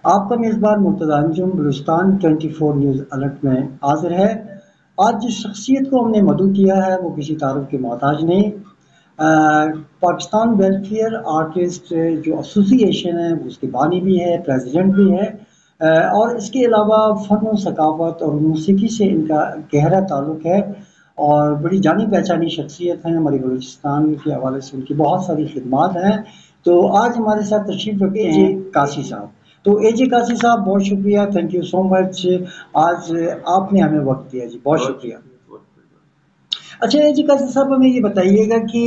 آپ کا میزبان مرتضی انجم بلوچستان 24 نیوز الرٹ میں حاضر ہے۔ آج جس شخصیت کو ہم نے مدعو کیا ہے وہ کسی تعارف کے محتاج نہیں، پاکستان ویلفیئر آرٹسٹ جو ایسوسی ایشن ہے اس کے بانی بھی ہے، پریزیڈنٹ بھی ہے، اور اس کے علاوہ فن و ثقافت اور موسیقی سے ان کا گہرا تعلق ہے، اور بڑی جانی پہچانی شخصیت ہیں ہماری بلوچستان کے حوالے سے، ان کی بہت ساری خدمات ہیں۔ تو آج ہمارے ساتھ تشریف رکھتے ہیں قاسی صاحب۔ تو اے جے قاسی صاحب، بہت شکریہ، تھینک یو سو مچ، آج آپ نے ہمیں وقت دیا جی، بہت شکریہ۔ اچھا اے جے قاسی صاحب، ہمیں یہ بتائیے گا کہ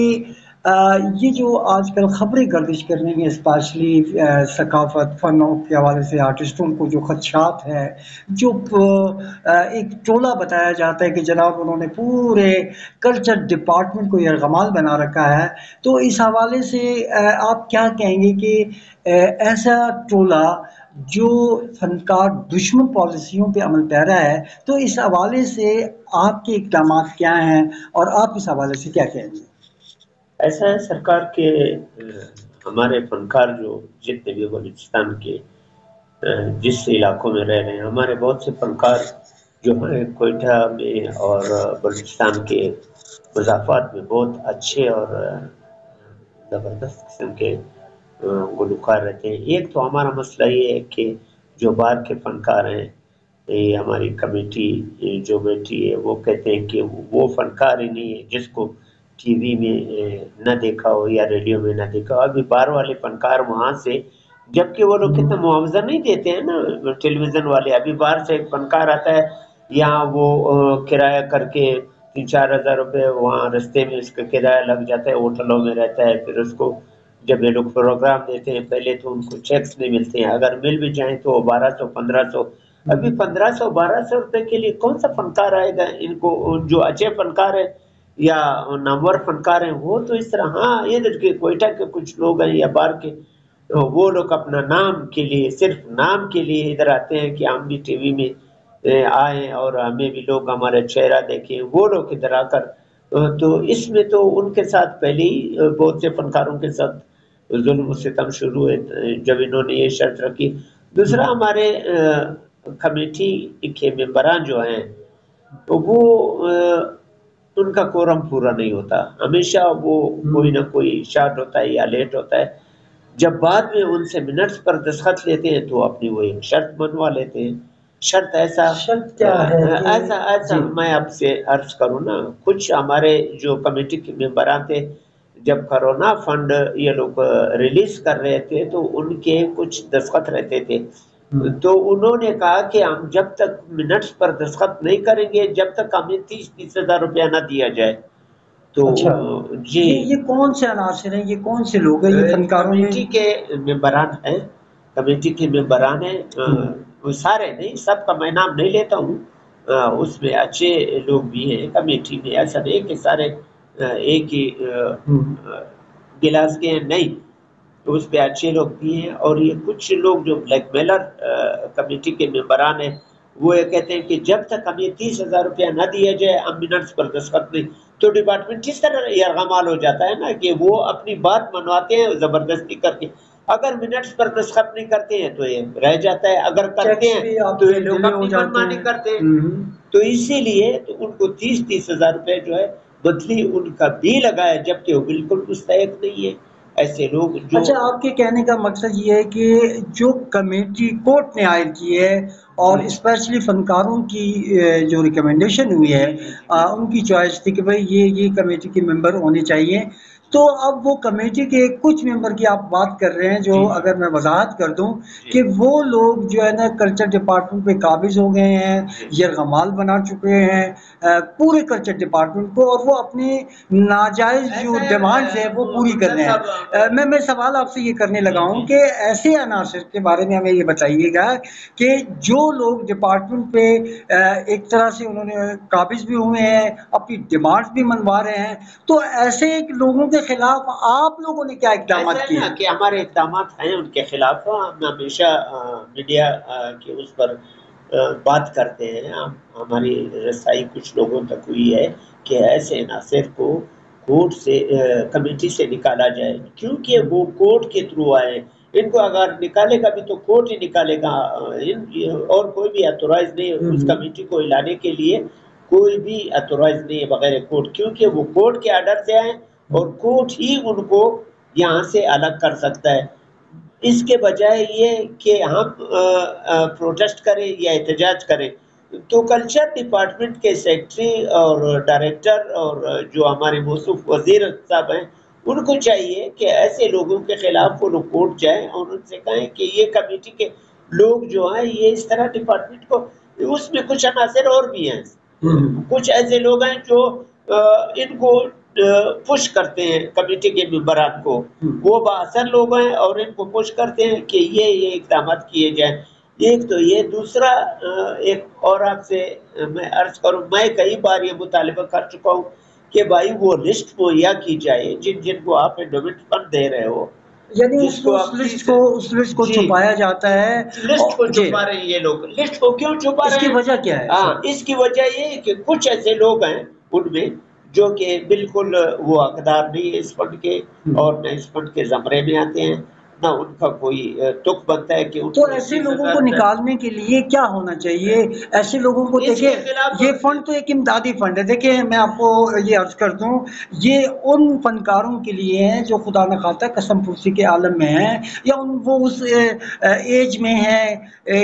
یہ جو آج کل خبریں گردش کر رہی ہیں اسپیشلی ثقافت فنوں کے حوالے سے آرٹسٹوں کو جو خدشات ہے، جو ایک ٹولہ بتایا جاتا ہے کہ جناب انہوں نے پورے کلچر ڈپارٹمنٹ کو یرغمال بنا رکھا ہے، تو اس حوالے سے آپ کیا کہیں گے کہ ایسا ٹولہ جو فنکار دشمن پالیسیوں پہ عمل پیرا ہے، تو اس حوالے سے آپ کے اقدامات کیا ہیں اور آپ اس حوالے سے کیا کہیں گے؟ ایسا ہے سرکار کے ہمارے فنکار جو جتنے بھی بلوچستان کے جس علاقوں میں رہ رہے ہیں، ہمارے بہت سے فنکار جو ہیں کوئٹہ میں اور بلوچستان کے مضافات میں بہت اچھے اور زبردست قسم کے گلوکار رہتے ہیں۔ ایک تو ہمارا مسئلہ یہ ہے کہ جو باہر کے فنکار ہیں، یہ ہماری کمیٹی جو بیٹھی ہے وہ کہتے ہیں کہ وہ فنکار ہی نہیں ہے جس کو ٹی وی میں نہ دیکھا ہو یا ریڈیو میں نہ دیکھا ہو۔ ابھی باہر والے فنکار وہاں سے، جبکہ وہ لوگ کتنا معاوضہ نہیں دیتے ہیں نا ٹیلی ویژن والے۔ ابھی باہر سے ایک فنکار آتا ہے، یہاں وہ کرایہ کر کے 3-4 ہزار روپے وہاں رستے میں اس کا کرایہ لگ جاتا ہے، ہوٹلوں میں رہتا ہے، پھر اس کو جب یہ لوگ پروگرام دیتے ہیں پہلے تو ان کو چیکس نہیں ملتے ہیں، اگر مل بھی جائیں تو 1200-1500۔ ابھی 1500-1200 روپے کے لیے کون سا فنکار آئے گا؟ ان کو جو اچھے فنکار ہیں یا نامور فنکار ہیں وہ تو اس طرح، ہاں ادھر کے کوئٹہ کے کچھ لوگ ہیں یا باہر کے، وہ لوگ اپنا نام کے لیے، صرف نام کے لیے ادھر آتے ہیں کہ ہم بھی ٹی وی میں آئیں اور ہمیں بھی لوگ ہمارا چہرہ دیکھیں، وہ لوگ ادھر آ کر تو اس میں تو ان کے ساتھ پہلے ہی بہت سے فنکاروں کے ساتھ ظلم و ستم شروع ہوئے جب انہوں نے یہ شرط رکھی۔ دوسرا، ہمارے کمیٹی کے ممبران جو ہیں وہ ان کا کورم پورا نہیں ہوتا، ہمیشہ وہ کوئی نہ کوئی شارٹ ہوتا ہے یا لیٹ ہوتا ہے۔ جب بعد میں ان سے منٹس پر دستخط لیتے ہیں تو اپنی وہ ایک شرط منوا لیتے ہیں۔ شرط شرط کیا ہے کہ ایسا جی میں آپ سے عرض کروں نا، کچھ ہمارے جو کمیٹی کے ممبران تھے، جب کرونا فنڈ یہ لوگ ریلیز کر رہے تھے تو ان کے کچھ دستخط رہتے تھے، تو انہوں نے کہا کہ ہم جب تک منٹس پر دستخط نہیں کریں گے جب تک ہمیں 30 ہزار روپیہ نہ دیا جائے۔ تو اچھا، جی، یہ کون سے عناصر ہیں، یہ کون سے لوگ ہیں یہ فنکاروں میں؟ کمیٹی کے ممبران ہیں، کمیٹی کے ممبران ہیں، وہ سارے نہیں، سب کا میں نام نہیں لیتا ہوں، اس میں اچھے لوگ بھی ہیں کمیٹی میں، ایسا نہیں کہ سارے ایک ہی گلاس کے ہیں، نہیں، تو اس پہ اچھے لوگ بھی ہیں۔ اور یہ کچھ لوگ جو بلیک میلر کمیٹی کے ممبران ہیں وہ یہ کہتے ہیں کہ جب تک ہمیں 30 ہزار روپیہ نہ دیا جائے ہم منٹس پر دستخط نہیں، تو ڈپارٹمنٹ کس طرح یرغمال ہو جاتا ہے نا کہ وہ اپنی بات منواتے ہیں زبردستی کر کے، اگر منٹس پر دستخط نہیں کرتے ہیں تو یہ رہ جاتا ہے، اگر کرتے ٹیکس ہیں بھی آپ تو کے یہ لوگ ڈیلے ہو اپنی جاتے منمانی ہیں۔ کرتے ہیں۔ تو اسی لیے تو ان کو 30 ہزار روپے جو ہے بدلی ان کا بھی لگا ہے، جبکہ وہ بالکل مستحق نہیں ہے۔ ایسے لوگ جو اچھا، آپ کے کہنے کا مقصد یہ ہے کہ جو کمیٹی کورٹ نے عائد کی ہے اور اسپیشلی فنکاروں کی جو ریکمنڈیشن ہوئی ہے، ان کی چوائس تھی کہ بھئی یہ کمیٹی کے ممبر ہونے چاہیے، تو اب وہ کمیٹی کے کچھ ممبر کی آپ بات کر رہے ہیں جو اگر میں وضاحت کر دوں کہ وہ لوگ جو ہے نا کلچر ڈپارٹمنٹ پہ قابض ہو گئے ہیں، یرغمال بنا چکے ہیں پورے کلچر ڈپارٹمنٹ کو، اور وہ اپنی ناجائز جو ڈیمانڈز ہیں وہ پوری کر رہے ہیں۔ میں سوال آپ سے یہ کرنے لگا ہوں کہ ایسے عناصر کے بارے میں ہمیں یہ بتائیے گا کہ جو لوگ ڈپارٹمنٹ پہ ایک طرح سے انہوں نے قابض بھی ہوئے ہیں، اپنی ڈیمانڈز بھی منوا رہے ہیں، تو ایسے لوگوں کے خلاف آپ لوگوں نے کیا اقدامات ایسا ہے کیے؟ نا کہ ہمارے اقدامات ہیں ان کے خلاف، ہم ہمیشہ میڈیا کی اس پر بات کرتے ہیں، ہماری رسائی کچھ لوگوں تک ہوئی ہے کہ ایسے عناصر کو کورٹ سے کمیٹی سے نکالا جائے، کیونکہ وہ کورٹ کے تھرو آئے، ان کو اگر نکالے گا بھی تو کورٹ ہی نکالے گا، اور کوئی بھی اتورائز نہیں ہے اس کمیٹی کو ہلانے کے لیے، کوئی بھی اتورائز نہیں ہے بغیر کورٹ، کیونکہ وہ کورٹ کے آرڈر سے آئے اور کورٹ ہی ان کو یہاں سے الگ کر سکتا ہے۔ اس کے بجائے یہ کہ ہم پروٹیسٹ کریں یا احتجاج کریں، تو کلچر ڈپارٹمنٹ کے سیکرٹری اور ڈائریکٹر اور جو ہمارے موصوف وزیر صاحب ہیں، ان کو چاہیے کہ ایسے لوگوں کے خلاف وہ لوگ کورٹ جائیں اور ان سے کہیں کہ یہ کمیٹی کے لوگ جو ہیں یہ اس طرح ڈپارٹمنٹ کو، اس میں کچھ عناصر اور بھی ہیں، کچھ ایسے لوگ ہیں جو ان کو پش کرتے ہیں کمیٹی کے ممبران کو، وہ بااثر لوگ ہیں اور ان کو پش کرتے ہیں کہ یہ اقدامات کیے جائیں۔ ایک تو یہ، دوسرا ایک اور آپ سے میں عرض کروں، میں کئی بار یہ مطالبہ کر چکا ہوں کہ بھائی وہ لسٹ مہیا کی جائے جن کو آپ انڈومنٹ فنڈ دے رہے ہو، یعنی اس لسٹ کو چھپایا جاتا ہے، لسٹ کو چھپا رہے ہیں یہ لوگ، لسٹ کو کیوں چھپا رہے ہیں؟ اس کی وجہ کیا ہے؟ ہاں، اس کی وجہ یہ کہ کچھ ایسے لوگ ہیں ان میں جو کہ بالکل وہ حقدار نہیں ہے اس فنڈ کے، اور نہ اس فنڈ کے زمرے میں آتے ہیں، نہ ان کا کوئی تک بنتا ہے کہ ان تو ایسے لوگوں کو نکالنے کے لیے کیا ہونا چاہیے؟ ایسے لوگوں کو دیکھیں، یہ فنڈ تو ایک امدادی فنڈ ہے۔ دیکھیں میں آپ کو یہ عرض کرتا ہوں، یہ ان فنکاروں کے لیے ہیں جو خدا نخواستہ قسم پرسی کے عالم میں ہیں، یا وہ اس ایج میں ہیں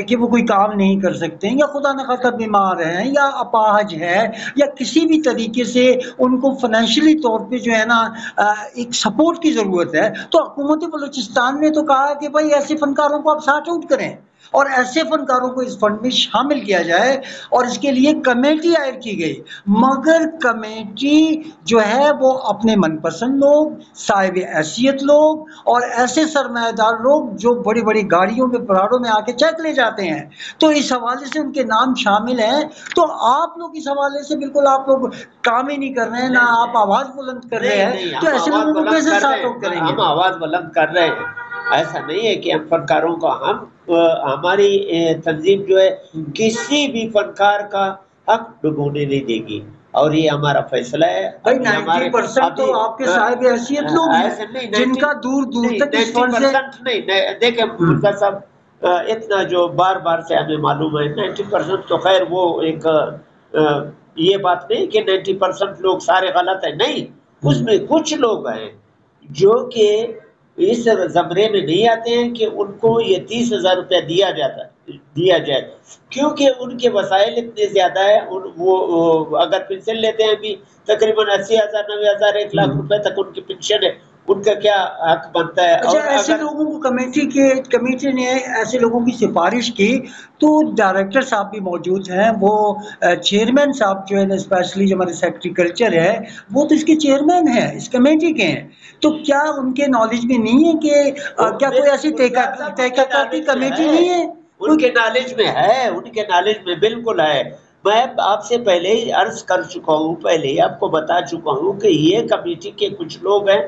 کہ وہ کوئی کام نہیں کر سکتے ہیں، یا خدا نخواستہ بیمار ہیں، یا اپاہج ہے، یا کسی بھی طریقے سے ان کو فائنینشلی طور پہ جو ہے نا ایک سپورٹ کی ضرورت ہے۔ تو حکومت بلوچستان نے تو کہا کہ بھائی ایسے فنکاروں کو آپ سارٹ آؤٹ کریں اور ایسے فنکاروں کو اس فنڈ میں شامل کیا جائے، اور اس کے لیے کمیٹی ہائر کی گئی، مگر کمیٹی جو ہے وہ اپنے من پسند لوگ، صاحب حیثیت لوگ، اور ایسے سرمایہ دار لوگ جو بڑی بڑی گاڑیوں میں پراڑوں میں آ کے چیک لے جاتے ہیں، تو اس حوالے سے ان کے نام شامل ہیں۔ تو آپ لوگ اس حوالے سے بالکل آپ لوگ کام ہی نہیں کر رہے ہیں، نہ آپ آواز بلند کر رہے ہیں، تو ایسے لوگوں کو کیسے سارٹ آؤٹ کریں گے؟ ہم آواز بلند کر رہے ہیں، ایسا نہیں ہے کہ ہم فنکاروں کا، ہماری تنظیم جو ہے کسی بھی فنکار کا حق ڈبونے نہیں دے گی، اور یہ ہمارا فیصلہ ہے۔ 90% تو آپ کے صاحب حیثیت لوگ ہیں جن کا دور دور تک اس فنڈ سے نہیں، دیکھیں مرزا صاحب، اتنا جو بار بار سے ہمیں معلوم ہے 90% تو خیر وہ ایک یہ بات نہیں کہ 90% لوگ سارے غلط ہیں، نہیں، اس میں کچھ لوگ ہیں جو کہ اس زمرے میں نہیں آتے ہیں کہ ان کو یہ 30,000 روپیہ دیا جائے، کیونکہ ان کے وسائل اتنے زیادہ ہیں، وہ اگر پنشن لیتے ہیں بھی تقریباً 80,000 90,000 1 لاکھ روپے تک ان کی پنشن ہے، ان کا کیا حق بنتا ہے؟ اچھا، ایسے لوگوں کو کمیٹی نے ایسے لوگوں کی سفارش کی، تو ڈائریکٹر صاحب بھی موجود ہیں، وہ چیئرمین صاحب جو ہے اسپیشلی جو ہمارے سیکرٹری کلچر ہے وہ تو اس کے چیئرمین ہیں، اس کمیٹی کے ہیں، تو کیا ان کے نالج میں نہیں ہے کہ کیا کوئی ایسی تحقیقاتی کمیٹی نہیں ہے؟ ان کے نالج میں ہے، ان کے نالج میں بالکل ہے۔ میں آپ سے پہلے ہی عرض کر چکا ہوں، پہلے ہی آپ کو بتا چکا ہوں کہ یہ کمیٹی کے کچھ لوگ ہیں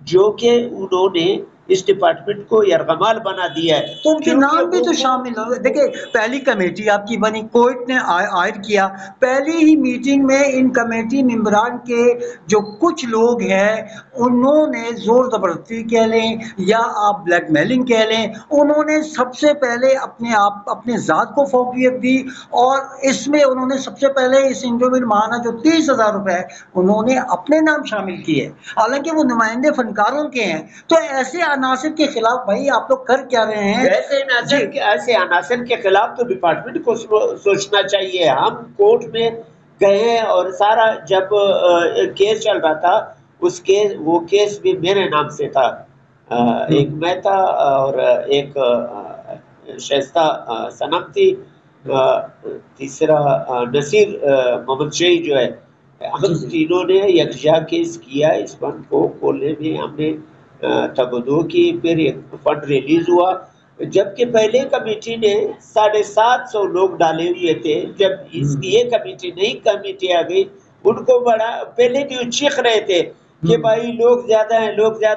جو کہ انہوں نے اس ڈپارٹمنٹ کو یرغمال بنا دیا ہے، تو ان کے نام بھی تو شامل ہو۔ دیکھیں پہلی کمیٹی آپ کی بنی، کوئٹ نے ہائر کیا، پہلی ہی میٹنگ میں ان کمیٹی ممبران کے جو کچھ لوگ ہیں انہوں نے زور زبردستی کہہ لیں یا آپ بلیک میلنگ کہہ لیں، انہوں نے سب سے پہلے اپنے ذات کو فوقیت دی، اور اس میں انہوں نے سب سے پہلے اس انڈومنٹ ماہانہ جو 30,000 روپے انہوں نے اپنے نام شامل کیے، حالانکہ وہ نمائندے فنکاروں کے ہیں۔ تو ایسے عناصر کے خلاف بھائی آپ لوگ کر کیا رہے ہیں؟ ایسے عناصر کے خلاف تو ڈپارٹمنٹ کو سوچنا چاہیے۔ ہم کورٹ میں گئے اور سارا جب کیس چل رہا تھا، وہ کیس بھی میرے نام سے تھا، ایک میں تھا اور ایک شائستہ صنم تھی، تیسرا نصیر محمد شہید جو ہے، ہم تینوں نے یکجا کیس کیا اس فنڈ کو کھولنے میں، ہم نے تبدو کی، پھر ایک فنڈ ریلیز ہوا، جبکہ پہلے کمیٹی نے 750 لوگ ڈالے ہوئے تھے۔ جب یہ کمیٹی آ گئی، ان کو بڑا پہلے بھی چیخ رہے تھے کہ بھائی لوگ زیادہ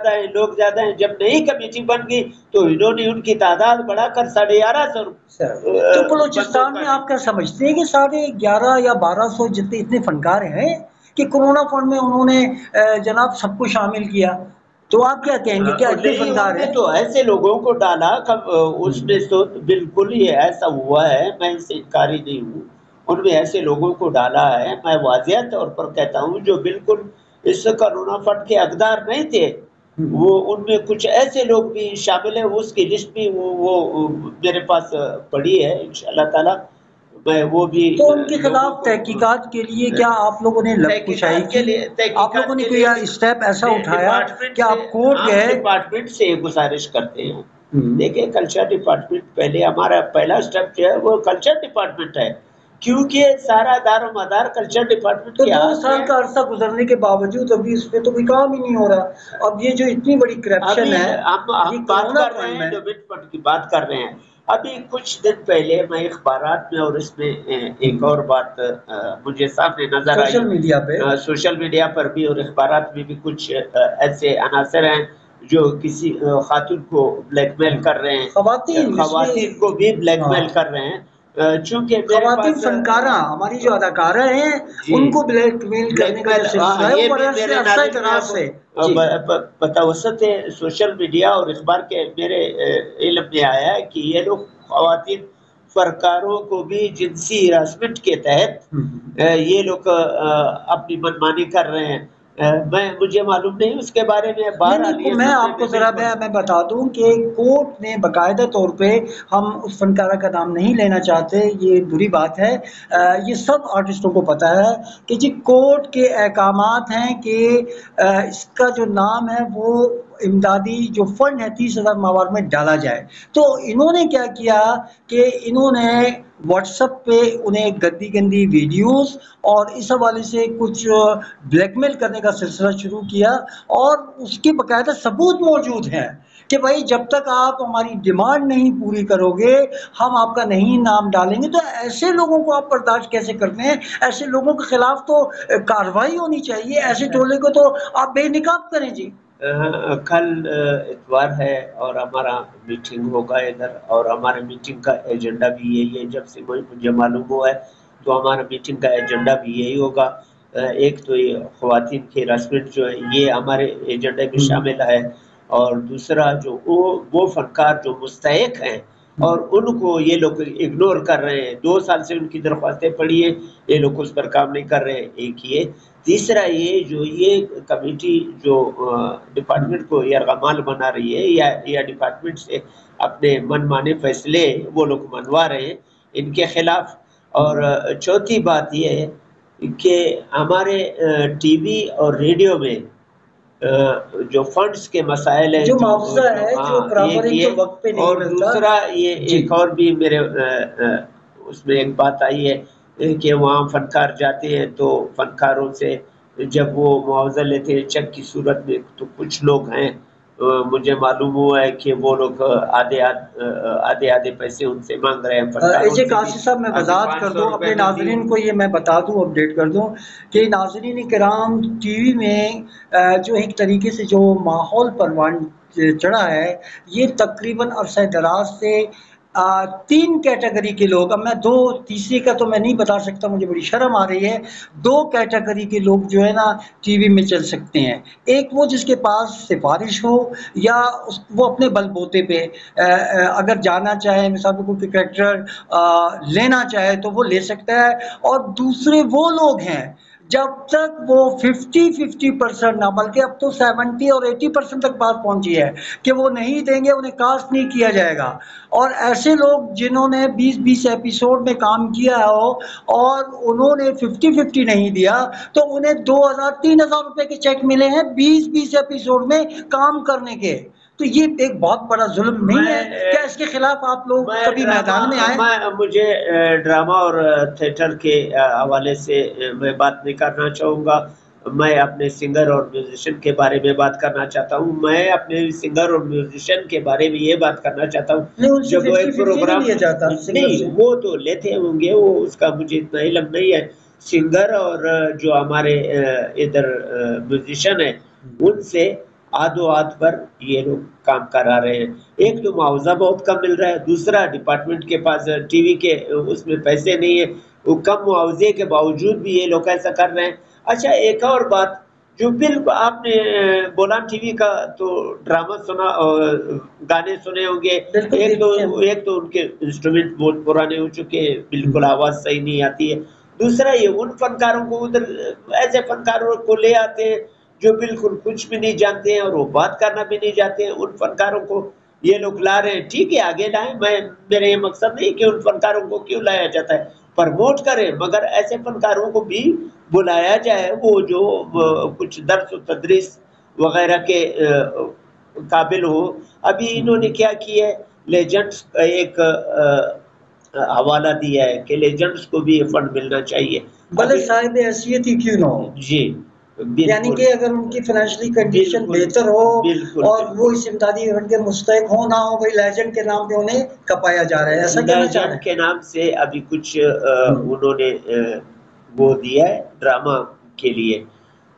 ہیں، جب نئی کمیٹی بن گئی تو انہوں نے ان کی تعداد بڑھا کر 1150۔ تو بلوچستان میں آپ کیا سمجھتے ہیں کہ 1150 یا 1200 جتنے اتنے فنکار ہیں کہ کرونا فنڈ میں انہوں نے جناب سب کو شامل کیا؟ تو آپ کیا کہیں گے، کیا اتنے فنکار ہیں؟ تو ایسے لوگوں کو ڈالا، اس میں تو بالکل ہی ایسا ہوا ہے، میں اس سے انکاری نہیں ہوں، ان میں ایسے لوگوں کو ڈالا ہے، میں واضح طور پر کہتا ہوں جو بالکل اس قانون فنڈ کے حقدار نہیں تھے، وہ ان میں کچھ ایسے لوگ بھی شامل ہیں، اس کی لسٹ بھی وہ میرے پاس پڑی ہے انشاءاللہ تعالی، میں وہ بھی تو ان کے خلاف تحقیقات کے لیے کیا آپ لوگوں نے لبکشائی کی؟ آپ لوگوں نے کوئی اسٹیپ ایسا اٹھایا کہ آپ کورٹ گئے؟ ڈپارٹمنٹ سے گزارش کرتے ہیں، دیکھیں کلچر ڈپارٹمنٹ پہلے ہمارا پہلا اسٹیپ جو ہے وہ کلچر ڈپارٹمنٹ ہے، کیونکہ سارا دار و مدار کلچر ڈپارٹمنٹ تو 2 سال کا عرصہ گزرنے کے باوجود ابھی اس پہ تو کوئی کام ہی نہیں ہو رہا۔ اب یہ جو اتنی بڑی کرپشن ہے، ہم بات کر رہے ہیں ڈیولپمنٹ فنڈ کی بات کر رہے ہیں، ابھی کچھ دن پہلے میں اخبارات میں اور اس میں ایک اور بات مجھے سامنے نظر آئی، سوشل میڈیا پر بھی اور اخبارات میں بھی کچھ ایسے عناصر ہیں جو کسی خاتون کو بلیک میل کر رہے ہیں، خواتین کو بھی بلیک میل کر رہے ہیں، چونکہ خواتین فنکارہ ہماری جو اداکارہ ہیں ان کو بلیک میل کرنے کا جو سلسلہ ہے وہ عرصہ دراز سے بتوسط سوشل میڈیا اور اخبار کے میرے علم میں آیا ہے کہ یہ لوگ خواتین فنکاروں کو بھی جنسی ہراسمنٹ کے تحت یہ لوگ اپنی منمانی کر رہے ہیں، مجھے معلوم نہیں اس کے بارے میں میں آپ کو ذرا میں بتا دوں کہ کورٹ نے باقاعدہ طور پہ، ہم اس فنکارہ کا نام نہیں لینا چاہتے، یہ بری بات ہے، یہ سب آرٹسٹوں کو پتا ہے کہ جی کورٹ کے احکامات ہیں کہ اس کا جو نام ہے وہ امدادی جو فنڈ ہے 30,000 ماہوار میں ڈالا جائے۔ تو انہوں نے کیا کیا کہ انہوں نے واٹس ایپ پہ انہیں گندی گندی ویڈیوز اور اس حوالے سے کچھ بلیک میل کرنے کا سلسلہ شروع کیا، اور اس کے باقاعدہ ثبوت موجود ہیں کہ بھائی جب تک آپ ہماری ڈیمانڈ نہیں پوری کرو گے ہم آپ کا نہیں نام ڈالیں گے۔ تو ایسے لوگوں کو آپ برداشت کیسے کرتے ہیں؟ ایسے لوگوں کے خلاف تو کارروائی ہونی چاہیے، ایسے ٹولے کو تو آپ بے نقاب کریں جی۔ کل اتوار ہے اور ہمارا میٹنگ ہوگا ادھر، اور ہمارے میٹنگ کا ایجنڈا بھی یہی ہے، جب سے مجھے معلوم ہوا ہے تو ہمارا میٹنگ کا ایجنڈا بھی یہی ہوگا۔ ایک تو یہ خواتین کی ہراسمنٹ جو ہے یہ ہمارے ایجنڈے میں شامل ہے، اور دوسرا جو وہ فنکار جو مستحق ہیں اور ان کو یہ لوگ اگنور کر رہے ہیں، 2 سال سے ان کی درخواستیں پڑی ہیں، یہ لوگ اس پر کام نہیں کر رہے ہیں، ایک یہ۔ تیسرا یہ کمیٹی جو ڈپارٹمنٹ کو یرغمال بنا رہی ہے یا ڈپارٹمنٹ سے اپنے من مانے فیصلے وہ لوگ منوا رہے ہیں ان کے خلاف۔ اور چوتھی بات یہ ہے کہ ہمارے ٹی وی اور ریڈیو میں جو فنڈز کے مسائل ہیں، جو معاوضہ ہے، جو وقت پہ نہیں اور ملتا، دوسرا یہ ایک اور بھی میرے اس میں ایک بات آئی ہے کہ وہاں فنکار جاتے ہیں تو فنکاروں سے جب وہ معاوضہ لیتے ہیں چیک کی صورت میں، تو کچھ لوگ ہیں مجھے معلوم ہوا ہے کہ وہ لوگ آدھے پیسے ان سے مانگ رہے ہیں۔ قاصد صاحب میں وضاحت کر دوں اپنے ناظرین کو، یہ میں بتا دوں، اپڈیٹ کر دوں کہ ناظرین کرام ٹی وی میں جو ایک طریقے سے جو ماحول پروان چڑھا ہے، یہ تقریباً عرصہ دراز سے 3 کیٹیگری کے لوگ، اب میں 2 تیسرے کا تو میں نہیں بتا سکتا، مجھے بڑی شرم آ رہی ہے، 2 کیٹیگری کے لوگ جو ہے نا ٹی وی میں چل سکتے ہیں۔ ایک وہ جس کے پاس سفارش ہو یا وہ اپنے بل بوتے پہ اگر جانا چاہے، مثال کو کوئی کریکٹر لینا چاہے تو وہ لے سکتا ہے، اور دوسرے وہ لوگ ہیں جب تک وہ 50% نہ بلکہ اب تو 70 اور 80% تک بات پہنچی ہے کہ وہ نہیں دیں گے، انہیں کاسٹ نہیں کیا جائے گا۔ اور ایسے لوگ جنہوں نے 20 ایپیسوڈ میں کام کیا ہو اور انہوں نے 50 نہیں دیا تو انہیں 2,000-3,000 روپے کے چیک ملے ہیں 20 ایپیسوڈ میں کام کرنے کے۔ تو یہ ایک بہت بڑا ظلم نہیں ہے کیا؟ اس کے خلاف آپ لوگ کبھی میدان میں آئے؟ مجھے ڈرامہ اور تھیٹر کے حوالے سے میں بات نہیں کرنا چاہوں گا، میں اپنے سنگر اور میوزیشین کے بارے میں بات کرنا چاہتا ہوں۔ میں اپنے سنگر اور میوزیشین کے بارے میں یہ بات کرنا چاہتا ہوں، جب وہ ایک پروگرام نہیں وہ تو لیتے ہوں گے، وہ اس کا مجھے اتنا علم نہیں ہے۔ سنگر اور جو ہمارے ادھر میوزیشین ہیں ان سے آدھ پر یہ لوگ کام کرا رہے ہیں۔ ایک تو معاوضہ بہت کم مل رہا ہے، دوسرا ڈپارٹمنٹ کے پاس ٹی وی کے اس میں پیسے نہیں ہے، وہ کم معاوضے کے باوجود بھی یہ لوگ ایسا کر رہے ہیں۔ اچھا ایک اور بات جو بالکل آپ نے بولان ٹی وی کا تو ڈرامہ سنا اور گانے سنے ہوں گے، ایک تو ان کے انسٹرومنٹ بہت پرانے ہو چکے ہیں، بالکل آواز صحیح نہیں آتی ہے. دوسرا یہ ان فنکاروں کو ادھر ایسے فنکاروں کو لے آتے ہیں جو بالکل کچھ بھی نہیں جانتے ہیں اور وہ بات کرنا بھی نہیں جانتے ہیں. ان فنکاروں کو یہ لوگ لا رہے ہیں، ٹھیک ہے آگے لائیں، میرا یہ مقصد نہیں کہ ان فنکاروں کو کیوں لایا جاتا ہے، پرموٹ کریں، مگر ایسے فنکاروں کو بھی بلایا جائے وہ جو کچھ درس و تدریس وغیرہ کے قابل ہو. ابھی انہوں نے کیا کیا ہے، لیجنڈز کا ایک حوالہ دیا ہے کہ لیجنڈز کو بھی یہ فنڈ ملنا چاہیے. بھلے صاحب حیثیت ہی کیوں نہ ہو، جی یعنی کہ اگر ان کی فائنینشلی کنڈیشن بہتر ہو اور وہ اس امدادی فنڈ کے مستحق ہو نہ ہو، بھائی لیجنڈ کے نام پہ انہیں کپایا جا رہا ہے، ایسا کہنا چاہ رہے ہیں؟ لیجنڈ کے نام سے ابھی کچھ انہوں نے وہ دیا ہے ڈرامہ کے لیے.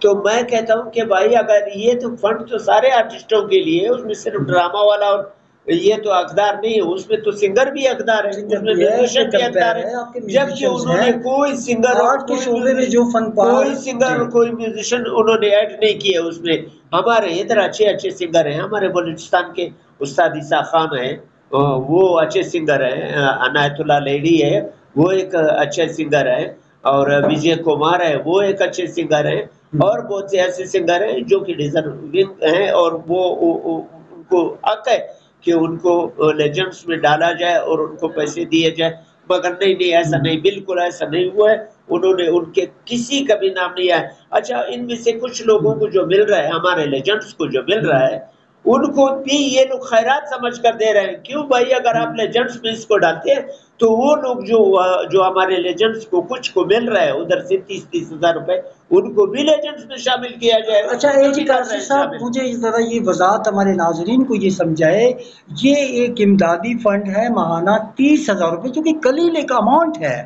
تو میں کہتا ہوں کہ بھائی اگر یہ تو فنڈ تو سارے آرٹسٹوں کے لیے، اس میں صرف ڈرامہ والا اور یہ تو حقدار نہیں ہے، اس میں تو سنگر بھی حقدار ہے، اس میں میوزیشین بھی حقدار ہے. جبکہ انہوں نے کوئی سنگر آرٹ کے شعبے میں جو فنکار، کوئی سنگر اور کوئی میوزیشین انہوں نے ایڈ نہیں کیے اس میں. ہمارے ادھر اچھے اچھے سنگر ہیں، ہمارے بلوچستان کے استاد عیسیٰ خان ہیں، وہ اچھے سنگر ہیں. عنایت اللہ لیڈی ہے، وہ ایک اچھے سنگر ہے، اور وجے کمار ہے، وہ ایک اچھے سنگر ہیں، اور بہت سے ایسے سنگر ہیں جو کہ ڈیزرونگ ہیں، اور وہ ان کو حق ہے کہ ان کو لیجنڈز میں ڈالا جائے اور ان کو پیسے دیے جائے. مگر نہیں ایسا نہیں، بالکل ایسا نہیں ہوا ہے. انہوں نے ان کے کسی کا بھی نام نہیں آیا. اچھا ان میں سے کچھ لوگوں کو جو مل رہا ہے، ہمارے لیجنڈز کو جو مل رہا ہے، ان کو بھی یہ لوگ خیرات سمجھ کر دے رہے ہیں. کیوں بھائی؟ اگر آپ لیجنڈز میں اس کو ڈالتے ہیں تو وہ لوگ جو ہمارے لیجنڈز کو کچھ کو مل رہا ہے ادھر سے 30 ہزار روپے، ان کو بھی لیجنڈز میں شامل کیا جائے. اچھا جی قاصد صاحب، مجھے ذرا یہ وضاحت ہمارے ناظرین کو یہ سمجھائے، یہ ایک امدادی فنڈ ہے ماہانہ 30,000 روپے، جو کہ قلیل ایک اماؤنٹ ہے.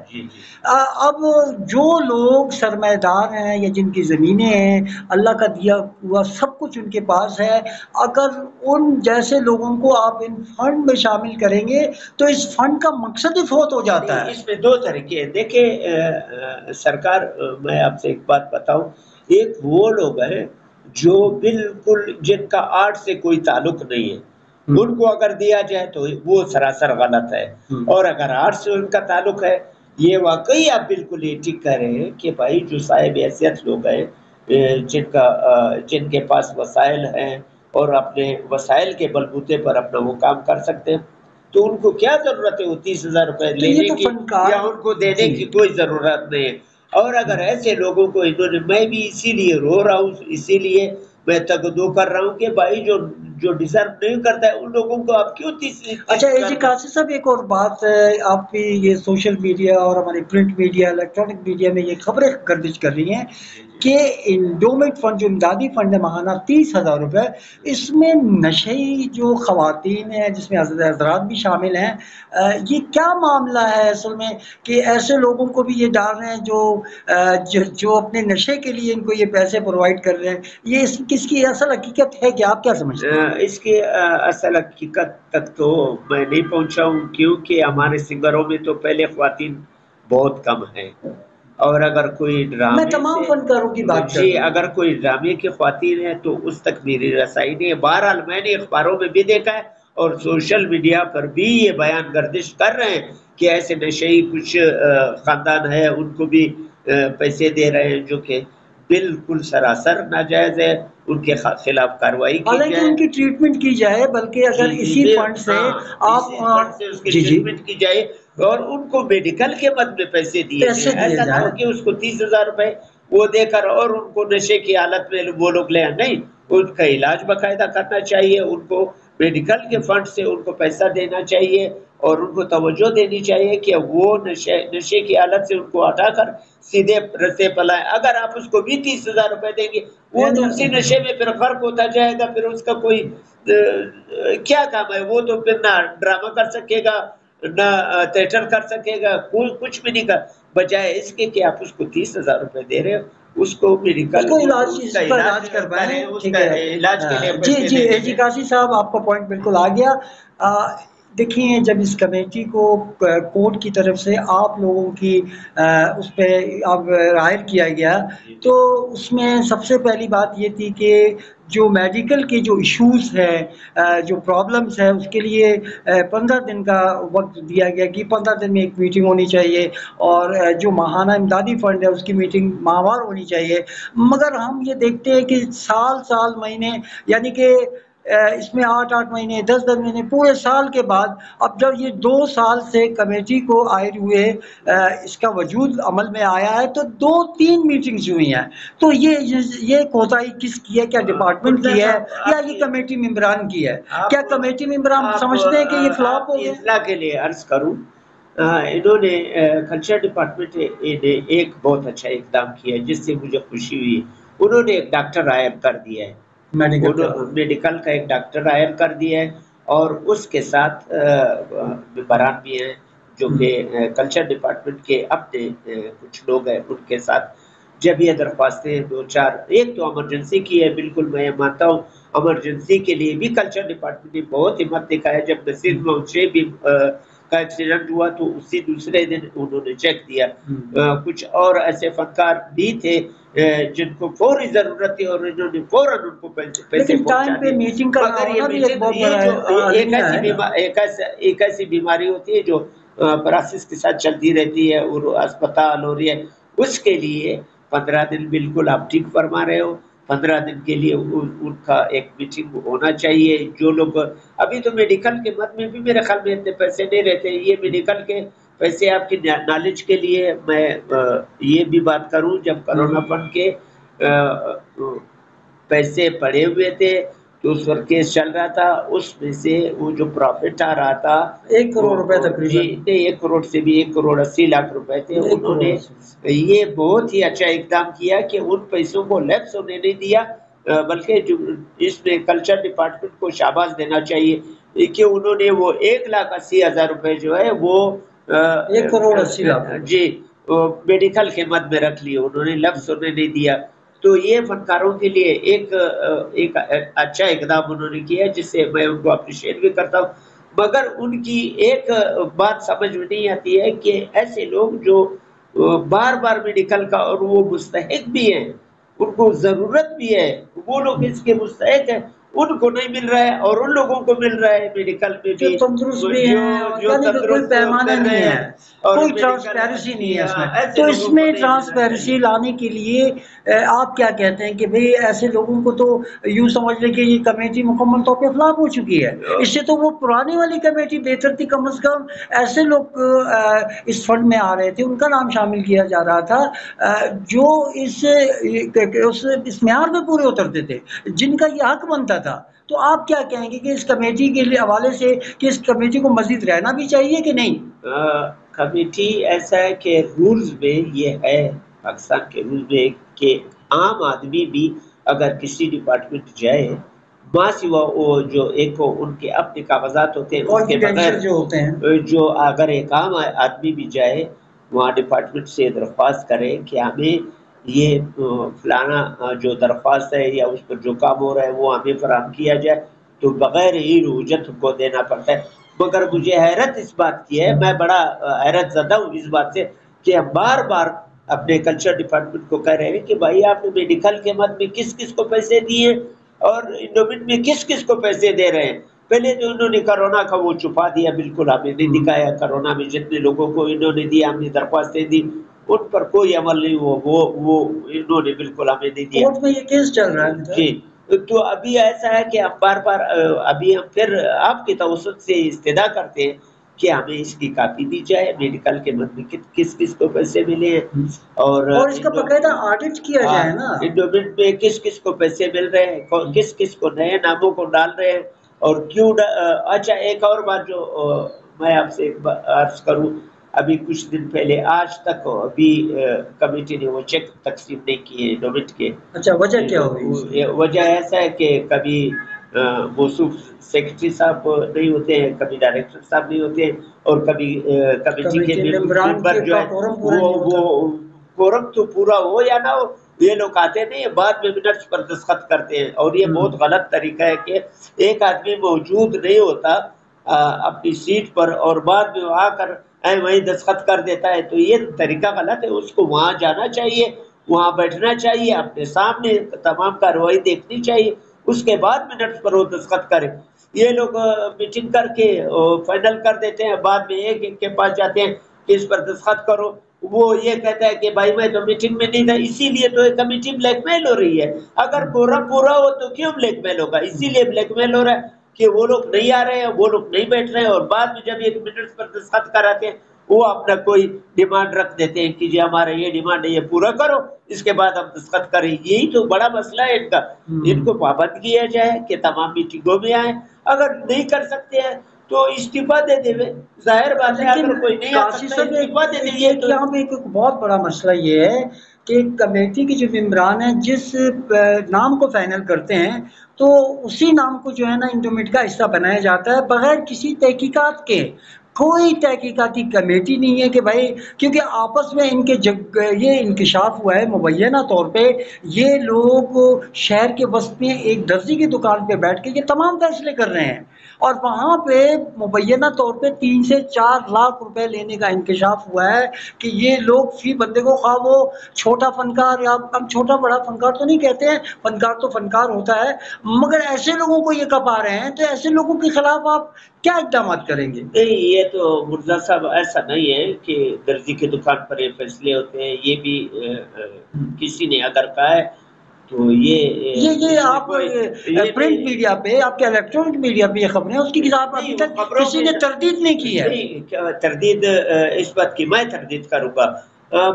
اب جو لوگ سرمایہ دار ہیں یا جن کی زمینیں ہیں، اللہ کا دیا ہوا سب کچھ ان کے پاس ہے، اگر ان جیسے لوگوں کو آپ ان فنڈ میں شامل کریں گے تو اس فنڈ کا مقصد ہی فوت ہو جاتا ہے. اس میں دو طریقے ہیں. دیکھیں سرکار، میں آپ سے ایک بات بتاؤں، ایک وہ لوگ ہیں جو بالکل جن کا آرٹ سے کوئی تعلق نہیں ہے، ان کو اگر دیا جائے تو وہ سراسر غلط ہے. اور اگر آرٹ سے ان کا تعلق ہے، یہ واقعی آپ بالکل یہ ٹھیک کہہ رہے ہیں کہ بھائی جو صاحب حیثیت لوگ ہیں، جن کے پاس وسائل ہیں اور اپنے وسائل کے بلبوتے پر اپنا وہ کام کر سکتے ہیں، تو ان کو کیا ضرورت ہے وہ 30,000 روپے لینے کی یا ان کو دینے کی؟ کوئی ضرورت نہیں ہے. اور اگر ایسے لوگوں کو انہوں نے، میں بھی اسی لیے رو رہا ہوں، اسی لیے میں تگدو کر رہا ہوں کہ بھائی جو ڈیزرو نہیں کرتا ہے ان لوگوں کو آپ کیوں 30؟ اچھا جی قاصد صاحب، ایک اور بات، آپ کی یہ سوشل میڈیا اور ہماری پرنٹ میڈیا، الیکٹرانک میڈیا میں یہ خبریں گردش کر رہی ہیں کہ انڈومنٹ فنڈ، جو امدادی فنڈ ہے ماہانہ 30,000 روپے، اس میں نشئی جو خواتین ہیں جس میں حضرات بھی شامل ہیں، یہ کیا معاملہ ہے اصل میں کہ ایسے لوگوں کو بھی یہ ڈال رہے ہیں جو اپنے نشے کے لیے ان کو یہ پیسے پرووائڈ کر رہے ہیں؟ یہ کس کی اصل حقیقت ہے کہ آپ کیا سمجھتے ہیں؟ اس کی اصل حقیقت تک تو میں نہیں پہنچا ہوں، کیونکہ ہمارے سنگروں میں تو پہلے خواتین بہت کم ہیں، اور اگر کوئی ڈرامے، میں تمام فنکاروں کی بات کر رہا ہوں، اگر کوئی ڈرامے کی خواتین ہے تو اس تک میری رسائی نہیں ہے. بہرحال میں نے اخباروں میں بھی دیکھا ہے اور سوشل میڈیا پر بھی یہ بیان گردش کر رہے ہیں کہ ایسے نشئی کچھ خاندان ہے، ان کو بھی پیسے دے رہے ہیں، جو کہ بالکل سراسر ناجائز ہے. ان کے خلاف کارروائی کی جائے، ان کی ٹریٹمنٹ کی جائے، بلکہ اگر اسی فنڈ سے آپ اس کی ٹریٹمنٹ کی جائے اور ان کو میڈیکل کے مد میں پیسے دیے جائیں. ایسا نہ ہو کہ اس کو 30,000 روپے وہ دے کر اور ان کو نشے کی حالت میں وہ لوگ لیں. نہیں، ان کا علاج باقاعدہ کرنا چاہیے، ان کو میڈیکل کے فنڈ سے ان کو پیسہ دینا چاہیے، اور ان کو توجہ دینی چاہیے کہ وہ نشے کی حالت سے ان کو ہٹا کر سیدھے رستے پر لائیں. اگر آپ اس کو بھی 30,000 روپے دیں گے، وہ تو اسی نشے میں پھر فرق ہوتا جائے گا. پھر اس کا کوئی کیا کام ہے؟ وہ تو پھر نہ ڈرامہ کر سکے گا، نہ تھیٹر کر سکے گا، کچھ بھی نہیں کر. بجائے اس کے کہ آپ اس کو 30,000 روپے دے رہے ہو، اس کو میڈیکل علاج کروائیں. جی قاصد صاحب، آپ کا پوائنٹ بالکل آ گیا. دیکھیں جب اس کمیٹی کو کورٹ کی طرف سے آپ لوگوں کی اس پہ اب رائے کیا گیا تو اس میں سب سے پہلی بات یہ تھی کہ جو میڈیکل کے جو ایشوز ہیں جو پرابلمس ہیں اس کے لیے 15 دن کا وقت دیا گیا کہ 15 دن میں ایک میٹنگ ہونی چاہیے اور جو ماہانہ امدادی فنڈ ہے اس کی میٹنگ ماہوار ہونی چاہیے. مگر ہم یہ دیکھتے ہیں کہ سال مہینے یعنی کہ اس میں 8 مہینے 10 مہینے پورے سال کے بعد اب جب یہ 2 سال سے کمیٹی کو آئے ہوئے اس کا وجود عمل میں آیا ہے تو 2-3 میٹنگز ہوئی ہیں. تو یہ کوتاہی کس کی ہے؟ کیا ڈپارٹمنٹ کی ہے یا یہ کمیٹی ممبران کی ہے؟ کیا کمیٹی ممبران سمجھتے ہیں کہ یہ فلاپ ہو گیا؟ اصلاح کے لیے عرض کروں انہوں نے کلچر ڈپارٹمنٹ نے ایک بہت اچھا اقدام کیا جس سے مجھے خوشی ہوئی. انہوں نے ایک ڈاکٹر ہائر کر دیا ہے, میڈیکل کا ایک ڈاکٹر ہائر کر دیا ہے اور اس کے ساتھ ممبران بھی ہیں جو کہ کلچر ڈپارٹمنٹ کے اپنے کچھ لوگ ہیں. ان کے ساتھ جب یہ درخواستیں 2-4 ایک تو ایمرجنسی کی ہے, بالکل میں مانتا ہوں ایمرجنسی کے لیے بھی کلچر ڈپارٹمنٹ نے بہت ہمت دکھایا. جب نصیر موشے بھی کا ایکسیڈنٹ ہوا تو اسی دوسرے دن انہوں نے چیک دیا. کچھ اور ایسے فنکار بھی تھے جن کو فوری ضرورت تھی اور انہوں نے فوراً ان کو پیسے پہنچا دیے. مگر یہ میٹنگ ایک ایسی بیماری ہوتی ہے جو پروسیس کے ساتھ چلتی رہتی ہے اور اسپتال ہو رہی ہے, اس کے لیے 15 دن بالکل آپ ٹھیک فرما رہے ہو. 15 دن کے لیے ان کا ایک میٹنگ ہونا چاہیے. جو لوگ ابھی تو میڈیکل کے مد میں بھی میرے خیال میں اتنے پیسے نہیں رہتے. یہ میڈیکل کے پیسے آپ کی نالج کے لیے میں یہ بھی بات کروں, جب کرونا فنڈ کے پیسے پڑے ہوئے تھے تو اس وقت کیس چل رہا تھا, اس میں سے وہ جو پروفٹ آ رہا تھا 1 کروڑ روپے تقریباً 1 کروڑ سے بھی 1,80,00,000 روپے تھے. انہوں نے یہ بہت ہی اچھا اقدام کیا کہ ان پیسوں کو لیپس ہونے نہیں دیا, بلکہ جو اس میں کلچر ڈپارٹمنٹ کو شاباش دینا چاہیے کہ انہوں نے وہ 1,80,000 روپے جو ہے وہ 1 کروڑ 80 لاکھ جی میڈیکل کے مد میں رکھ لیے, انہوں نے لفظ ہونے نہیں دیا. تو یہ فنکاروں کے لیے ایک اچھا اقدام انہوں نے کیا جس سے میں ان کو اپریشیٹ بھی کرتا ہوں. مگر ان کی ایک بات سمجھ میں نہیں آتی ہے کہ ایسے لوگ جو بار بار میڈیکل کا اور وہ مستحق بھی ہیں, ان کو ضرورت بھی ہے, وہ لوگ اس کے مستحق ہیں, ان کو نہیں مل رہا ہے اور ان لوگوں کو مل رہا ہے میڈیکل میں بھی جو تندرست بھی ہیں, یعنی کہ کوئی پیمانہ نہیں ہے, کوئی ٹرانسپیرنسی نہیں ہے اس میں. تو اس میں ٹرانسپیرنسی لانے کے لیے آپ کیا کہتے ہیں کہ بھئی ایسے لوگوں کو تو یوں سمجھ لیں کہ یہ کمیٹی مکمل طور پہ فلاپ ہو چکی ہے. اس سے تو وہ پرانی والی کمیٹی بہتر تھی, کم از کم ایسے لوگ اس فنڈ میں آ رہے تھے, ان کا نام شامل کیا جا رہا تھا جو اس معیار پہ پورے اترتے تھے, جن کا یہ حق بنتا تھا. تو آپ کیا کہیں گے کہ اس کمیٹی کے حوالے سے کہ اس کمیٹی کو مزید رہنا بھی چاہیے کہ نہیں؟ کمیٹی ایسا ہے کہ رولز میں یہ ہے پاکستان کے رولز میں کہ عام آدمی بھی اگر کسی ڈپارٹمنٹ جائے ماں سوا وہ جو ایک ان کے اپنے کاغذات ہوتے ہیں اس کے بغیر جو ہوتے ہیں, جو اگر ایک عام آدمی بھی جائے وہاں ڈپارٹمنٹ سے درخواست کرے کہ ہمیں یہ فلانا جو درخواست ہے یا اس پر جو کام ہو رہا ہے وہ ہمیں فراہم کیا جائے, تو بغیر ہی اجرت کو دینا پڑتا ہے. مگر مجھے حیرت اس بات کی ہے, میں بڑا حیرت زدہ ہوں اس بات سے کہ ہم بار بار اپنے کلچر ڈپارٹمنٹ کو کہہ رہے ہیں کہ بھائی آپ نے میڈیکل کے مد میں کس کس کو پیسے دیے اور انڈومنٹ میں کس کس کو پیسے دے رہے ہیں. پہلے جو انہوں نے کرونا کا وہ چھپا دیا, بالکل ہمیں نہیں دکھایا. کرونا میں جتنے لوگوں کو انہوں نے دیا, ہم نے درخواستیں دی, ان پر کوئی عمل نہیں ہوا, وہ انہوں نے بالکل ہمیں نہیں دیا. کورٹ میں یہ کیس چل رہا ہے. جی تو ابھی ایسا ہے کہ ہم بار بار ابھی ہم پھر آپ کی توسط سے استدعا کرتے ہیں کہ ہمیں اس کی کاپی دی جائے میڈیکل کے مد میں کس کس کو پیسے ملے ہیں اور اس کا باقاعدہ آڈٹ کیا جائے نا, انڈومنٹ میں کس کس کو پیسے مل رہے ہیں, کس کس کو نئے ناموں کو ڈال رہے ہیں اور کیوں. اچھا ایک اور بات جو میں آپ سے عرض کروں, ابھی کچھ دن پہلے آج تک ابھی کمیٹی نے وہ چیک تقسیم نہیں کیے انڈومنٹ کے. اچھا وجہ کیا ہوئی؟ وجہ ایسا ہے کہ کبھی موصوف سیکرٹری صاحب نہیں ہوتے ہیں, کبھی ڈائریکٹر صاحب نہیں ہوتے ہیں, اور کبھی کمیٹی کے ممبر جو ہے وہ کورم تو پورا ہو یا نہ ہو, یہ لوگ آتے نہیں, بعد میں منٹس پر دستخط کرتے ہیں. اور یہ بہت غلط طریقہ ہے کہ ایک آدمی موجود نہیں ہوتا اپنی سیٹ پر اور بعد میں آ کر وہیں دستخط کر دیتا ہے، تو یہ طریقہ غلط ہے. اس کو وہاں جانا چاہیے، وہاں بیٹھنا چاہیے، اپنے سامنے تمام کارروائی دیکھنی چاہیے، اس کے بعد منٹس پر وہ دستخط کرے. یہ لوگ میٹنگ کر کے فائنل کر دیتے ہیں، بعد میں ایک ایک کے پاس جاتے ہیں کہ اس پر دستخط کرو. وہ یہ کہتا ہے کہ بھائی میں تو میٹنگ میں نہیں تھا. اسی لیے تو ایک کمیٹی بلیک میل ہو رہی ہے. اگر کورم پورا ہو تو کیوں بلیک میل ہوگا؟ اسی لیے بلیک میل ہو رہا ہے کہ وہ لوگ نہیں آ رہے ہیں، وہ لوگ نہیں بیٹھ رہے ہیں، اور بعد میں جب ایک منٹ پر دستخط کراتے ہیں وہ اپنا کوئی ڈیمانڈ رکھ دیتے ہیں کہ جی ہمارا یہ ڈیمانڈ ہے، یہ پورا کرو، اس کے بعد ہم دستخط کریں. یہی تو بڑا مسئلہ ہے ان کا. ان کو پابند کیا جائے کہ تمام میٹنگوں میں آئیں. اگر نہیں کر سکتے ہیں تو استعفیٰ دے دے. ظاہر بات ہے اگر کوئی نہیں آ سکتا استعفیٰ دے دیں. یہ یہاں پہ ایک بہت بڑا مسئلہ یہ ہے کہ کمیٹی کے جو ممبران ہیں جس نام کو فائنل کرتے ہیں تو اسی نام کو جو ہے نا انڈومٹ کا حصہ بنایا جاتا ہے بغیر کسی تحقیقات کے. کوئی تحقیقاتی کمیٹی نہیں ہے کہ بھائی، کیونکہ آپس میں ان کے یہ انکشاف ہوا ہے مبینہ طور پہ. یہ لوگ شہر کے وسط میں ایک درزی کی دکان پہ بیٹھ کے یہ تمام فیصلے کر رہے ہیں، اور وہاں پہ مبینہ طور پہ 3 سے 4 لاکھ روپے لینے کا انکشاف ہوا ہے کہ یہ لوگ فی بندے کو، خواہ وہ چھوٹا فنکار، یا ہم چھوٹا بڑا فنکار تو نہیں کہتے ہیں، فنکار تو فنکار ہوتا ہے، مگر ایسے لوگوں کو یہ کپا رہے ہیں، تو ایسے لوگوں کے خلاف آپ کیا اقدامات کریں گے؟ نہیں، یہ تو مرزا صاحب ایسا نہیں ہے کہ درزی کی دکان پر یہ فیصلے ہوتے ہیں. یہ بھی کسی نے اگر کہا ہے تو یہ آپ پرنٹ میڈیا پہ، آپ کے الیکٹرانک میڈیا پہ یہ خبریں، اس کی خلاف ابھی تک کسی نے تردید نہیں کی ہے. تردید اس بات کی میں تردید کروں گا.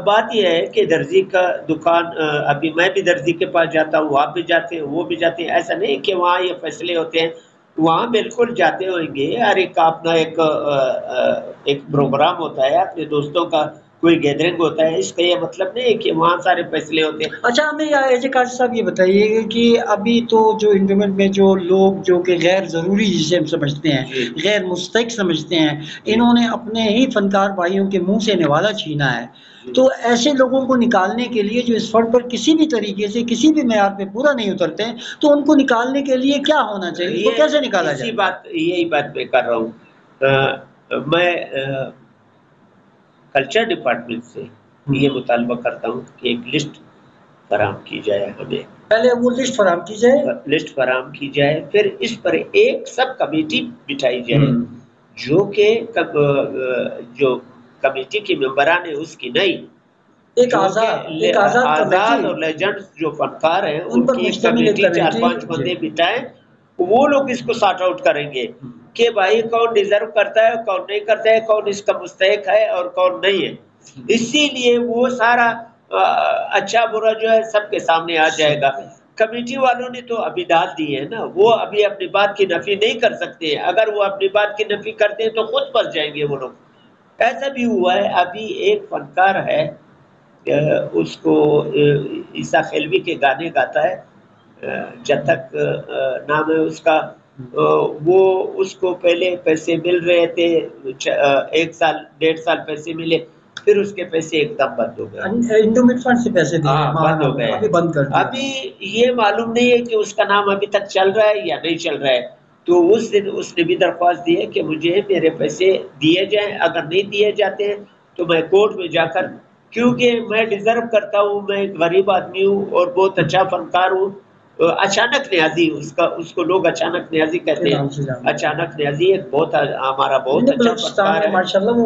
بات یہ ہے کہ درزی کا دکان، ابھی میں بھی درزی کے پاس جاتا ہوں، آپ بھی جاتے ہیں، وہ بھی جاتے ہیں. ایسا نہیں کہ وہاں یہ فیصلے ہوتے ہیں. وہاں بالکل جاتے ہوئیں گے. ہر ایک کا اپنا ایک پروگرام ہوتا ہے، اپنے دوستوں کا کوئی گیدرنگ ہوتا ہے. اس کا یہ مطلب نہیں ہے کہ وہاں سارے فیصلے ہوتے ہیں. اچھا، ہمیں ایجے قاضی صاحب یہ بتائیے کہ ابھی تو جو انڈومنٹ میں جو لوگ جو کہ غیر ضروری جسے ہم سمجھتے ہیں، غیر مستحق سمجھتے ہیں، انہوں نے اپنے ہی فنکار بھائیوں کے منہ سے نوالا چھینا ہے. تو ایسے لوگوں کو نکالنے کے لیے جو اس فرد پر کسی بھی طریقے سے کسی بھی معیار پہ پورا نہیں اترتے ہیں، تو ان کو نکالنے کے لیے کیا ہونا چاہیے؟ وہ کیسے نکالا جائے؟ یہی بات میں کر رہا ہوں. میں کلچر ڈپارٹمنٹ سے یہ مطالبہ کرتا ہوں کہ ایک لسٹ فراہم کی جائے. ہمیں پہلے وہ لسٹ فراہم کی جائے، لسٹ فراہم کی جائے، پھر اس پر ایک سب کمیٹی بٹھائی جائے جو کہ جو کمیٹی کے ممبران ہیں اس کی نہیں، ایک آزاد اور لیجنڈز جو فنکار ہیں ان کی کمیٹی 4-5 بندے بٹھائیں. وہ لوگ اس کو سارٹ آؤٹ کریں گے کہ بھائی کون ڈیزرو کرتا ہے، کون نہیں کرتا ہے، کون اس کا مستحق ہے اور کون نہیں ہے. اسی لیے وہ سارا اچھا برا جو ہے سب کے سامنے آ جائے گا. کمیٹی والوں نے تو ابھی ڈال دی ہے نا، وہ ابھی اپنی بات کی نفی نہیں کر سکتے. اگر وہ اپنی بات کی نفی کرتے ہیں تو خود پھنس جائیں گے وہ لوگ. ایسا بھی ہوا ہے. ابھی ایک فنکار ہے، اس کو عیسیٰ خیلوی کے گانے گاتا ہے، جتک نام ہے اس کا. وہ اس کو پہلے پیسے مل رہے تھے، 1 سال 1.5 سال پیسے ملے، پھر اس کے پیسے ایک دم بند ہو گئے. انڈومنٹ فنڈ سے پیسے بند ہو گئے. ابھی یہ معلوم نہیں ہے کہ اس کا نام ابھی تک چل رہا ہے یا نہیں چل رہا ہے. تو اس دن اس نے بھی درخواست دی ہے کہ مجھے میرے پیسے دیے جائیں. اگر نہیں دیے جاتے ہیں تو میں کورٹ میں جا کر، کیونکہ میں ڈیزرو کرتا ہوں، میں ایک غریب آدمی ہوں اور بہت اچھا فنکار ہوں. اچانک نیازی اس کو لوگ اچانک نیازی کہتے ہیں. اچانک نیازی ایک بہت ہمارا بہت اچھا فنکار ہے.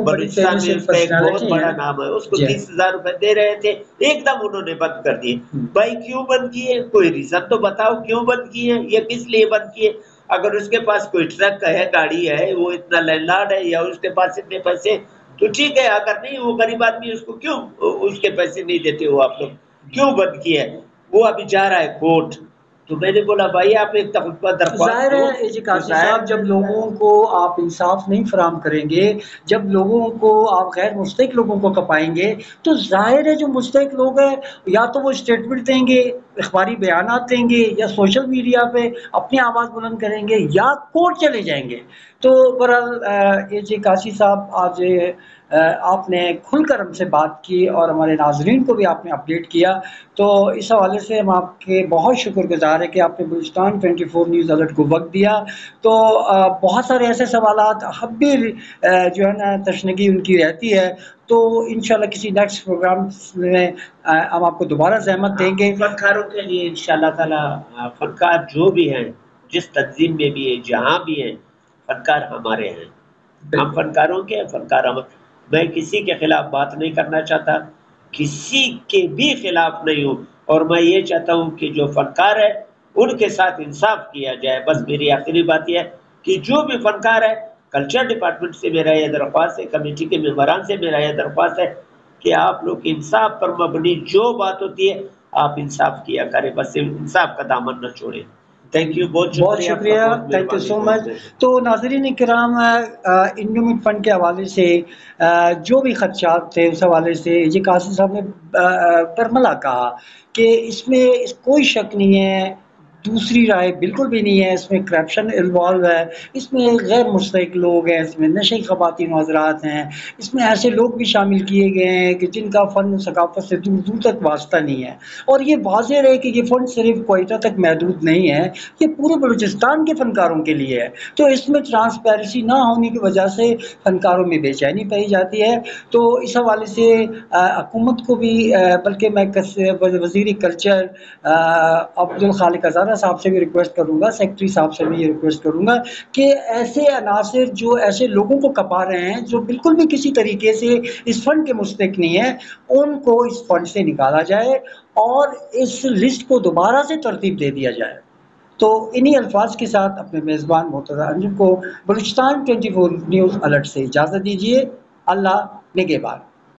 بلوچستان میں اس کا ایک بہت بڑا نام ہے. اس کو 30,000 روپے دے رہے تھے، ایک دم انہوں نے بند کر دیے. بھائی کیوں بند کیے؟ کوئی ریزن تو بتاؤ کیوں بند کیے، یہ کس لیے بند کیے؟ اگر اس کے پاس کوئی ٹرک ہے، گاڑی ہے، وہ اتنا لینڈ لارڈ ہے، یا اس کے پاس اتنے پیسے، تو ٹھیک ہے. اگر نہیں، وہ غریب آدمی، اس کو کیوں اس کے پیسے نہیں دیتے ہو آپ لوگ؟ کیوں بند کیا ہے؟ وہ ابھی جا رہا ہے کورٹ. تو میں نے بولا بھائی آپ ایک درخواست. ظاہر ہے جی قاضی صاحب، جب لوگوں کو آپ انصاف نہیں فراہم کریں گے، جب لوگوں کو آپ غیر مستحق لوگوں کو کپائیں گے، تو ظاہر ہے جو مستحق لوگ ہیں یا تو وہ اسٹیٹمنٹ دیں گے اخباری بیانات دیں گے یا سوشل میڈیا پہ اپنی آواز بلند کریں گے یا کورٹ چلے جائیں گے. تو برحال اے جے قاضی صاحب آج آپ نے کھل کر ہم سے بات کی اور ہمارے ناظرین کو بھی آپ نے اپڈیٹ کیا. تو اس حوالے سے ہم آپ کے بہت شکر گزار ہیں کہ آپ نے بلوچستان 24 نیوز الرٹ کو وقت دیا. تو بہت سارے ایسے سوالات اب بھی جو ہے نا تشنگی ان کی رہتی ہے. تو انشاءاللہ کسی نیکسٹ پروگرام میں ہم آپ کو دوبارہ زحمت دیں گے. فنکاروں کے لیے انشاءاللہ تعالی فنکار جو بھی ہیں جس تنظیم میں بھی ہیں جہاں بھی ہیں فنکار ہمارے ہیں. ہم فنکاروں کے فنکار میں کسی کے خلاف بات نہیں کرنا چاہتا, کسی کے بھی خلاف نہیں ہوں, اور میں یہ چاہتا ہوں کہ جو فنکار ہے ان کے ساتھ انصاف کیا جائے. بس میری آخری بات یہ ہے کہ جو بھی فنکار ہے کلچر ڈپارٹمنٹ سے میرا یہ درخواست ہے, کمیٹی کے ممبران سے میرا یہ درخواست ہے کہ آپ لوگ انصاف پر مبنی جو بات ہوتی ہے آپ انصاف کیا کریں, بس انصاف کا دامن نہ چھوڑیں. تھینک یو, بہت شکریہ, تھینک یو سو مچ. تو ناظرین کرام, انڈومنٹ فنڈ کے حوالے سے جو بھی خدشات تھے اس حوالے سے یہ قاضی صاحب نے برملا کہا کہ اس میں کوئی شک نہیں ہے, دوسری رائے بالکل بھی نہیں ہے, اس میں کرپشن انوالو ہے, اس میں غیر مستحق لوگ ہیں, اس میں نشئی خواتین و حضرات ہیں, اس میں ایسے لوگ بھی شامل کیے گئے ہیں کہ جن کا فن و ثقافت سے دور دور تک واسطہ نہیں ہے. اور یہ واضح رہے کہ یہ فنڈ صرف کوئٹہ تک محدود نہیں ہے, یہ پورے بلوچستان کے فنکاروں کے لیے ہے. تو اس میں ٹرانسپیرنسی نہ ہونے کی وجہ سے فنکاروں میں بے چینی پائی جاتی ہے. تو اس حوالے سے حکومت کو بھی, بلکہ میں وزیر کلچر عبدالخالق ہزارہ صاحب سے بھی ریکویسٹ کروں گا, سیکرٹری صاحب سے بھی یہ ریکویسٹ کروں گا کہ ایسے عناصر جو ایسے لوگوں کو کپا رہے ہیں جو بالکل بھی کسی طریقے سے اس فنڈ کے مستحق نہیں ہیں, ان کو اس فنڈ سے نکالا جائے اور اس لسٹ کو دوبارہ سے ترتیب دے دیا جائے. تو انہی الفاظ کے ساتھ اپنے میزبان مرتضی انجم کو بلوچستان 24 نیوز الرٹ سے اجازت دیجیے. اللہ نگہبان.